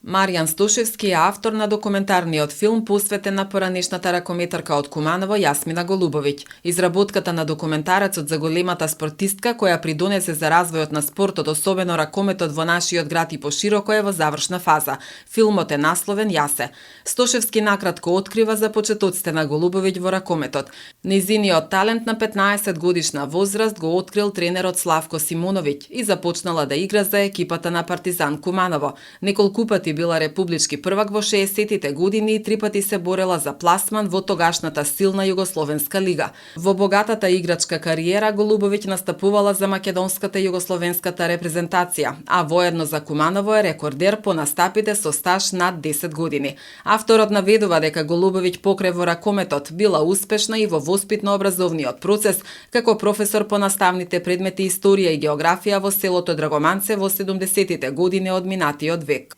Маријан Стушевски е автор на документарниот филм посветен на поранешната ракометарка од Куманово Јасмина Голубовиќ. Изработката на документарецот за големата спортистка која придонесе за развојот на спортот, особено ракометот во нашиот град и пошироко, е во завршна фаза. Филмот е насловен Јасе. Стушевски накратко открива започетоците на Голубовиќ во ракометот. Нејзиниот талент на 15 годишна возраст го открил тренерот Славко Симуновиќ и започнала да игра за екипата на Партизан Куманово. Неколку пати била републички првак во 60-тите години и 3 пати се борела за пласман во тогашната силна Југословенска лига. Во богатата играчка кариера Голубовиќ настапувала за македонската и југословенската репрезентација, а воедно за Куманово е рекордер по настапите со стаж над 10 години. Авторот наведува дека Голубовиќ покрај во ракометот била успешна и во воспитно-образовниот процес како професор по наставните предмети историја и географија во селото Драгоманце во 70-тите години од минатиот век.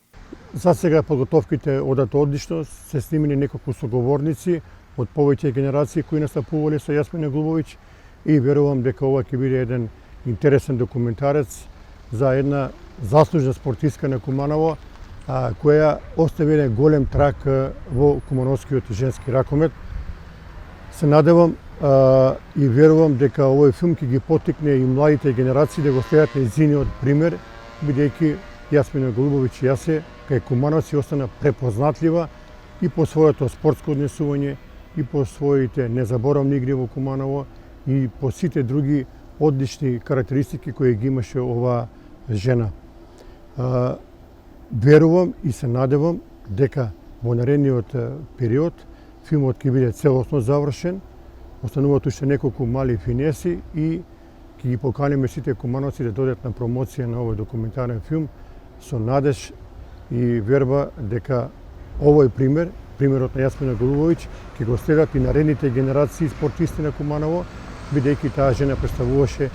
За сега подготовките одат одлично, се снимени неколку соговорници од повеќе генерации кои настапувале со Јасмина Голубовиќ и верувам дека ова ќе биде еден интересен документарец за една заслужна спортистка на Куманово, која остави еден голем трак во кумановскиот женски ракомет. Се надевам и верувам дека овој филм ќе ги поттикне и младите генерации да го следат нејзиниот пример, бидејќи Јасмина Голубовиќ Јасе кај кумановци остана препознатлива и по своето спортско однесување, и по своите незаборавни игри во Куманово, и по сите други одлични карактеристики кои ги имаше оваа жена. Верувам и се надевам дека во наредниот период филмот ќе биде целосно завршен, остануваат уште неколку мали финеси и ќе ги поканиме сите кумановци да додат на промоција на овој документарен филм со надеж и верба дека овој пример, примерот на Јасмина Голубовиќ, ќе го следат и наредните генерации спортисти на Куманово, бидејќи таа жена представуваше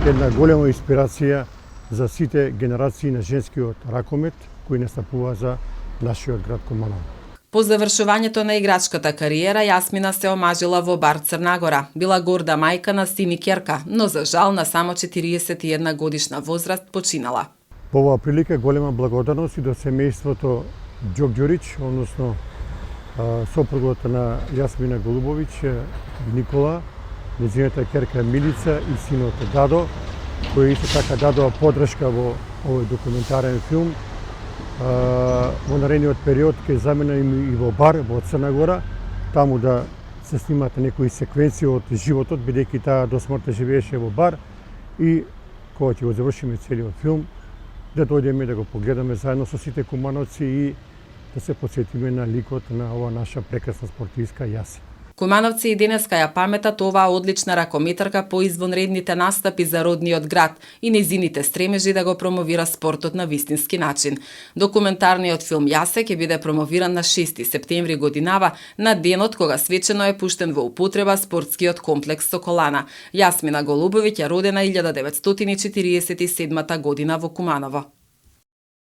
една голема инспирација за сите генерации на женскиот ракомет кои настапува за нашиот град Куманово. По завршувањето на играчката кариера, Јасмина се омажила во Бар Црнагора. Била горда мајка на син и ќерка, но за жал на само 41 годишна возраст починала. По оваа прилика голема благодарност и до семејството Ѓорѓорич, односно сопругот на Јасмина Голубовиќ, Никола, нејзината ќерка Милица и синот Дадо, кои исто така дадоа поддршка во овој документарен филм. Во наредниот период ќе заменам и во Бар, во Црна Гора, таму да се снимат некои секвенции од животот, бидејќи таа до смртта живееше во Бар, и кога ќе го завршиме целиот филм, да дојдеме да го погледаме заедно со сите кумановци и да се посетиме на ликот на ова наша прекрасна спортистка Јасе. Кумановци и денеска ја паметат оваа одлична ракометарка по извонредните настапи за родниот град и нејзините стремежи да го промовира спортот на вистински начин. Документарниот филм Јасе ќе биде промовиран на 6 септември годинава, на денот кога свечено е пуштен во употреба спортскиот комплекс Соколана. Јасмина Голубовиќ е родена 1947 година во Куманово.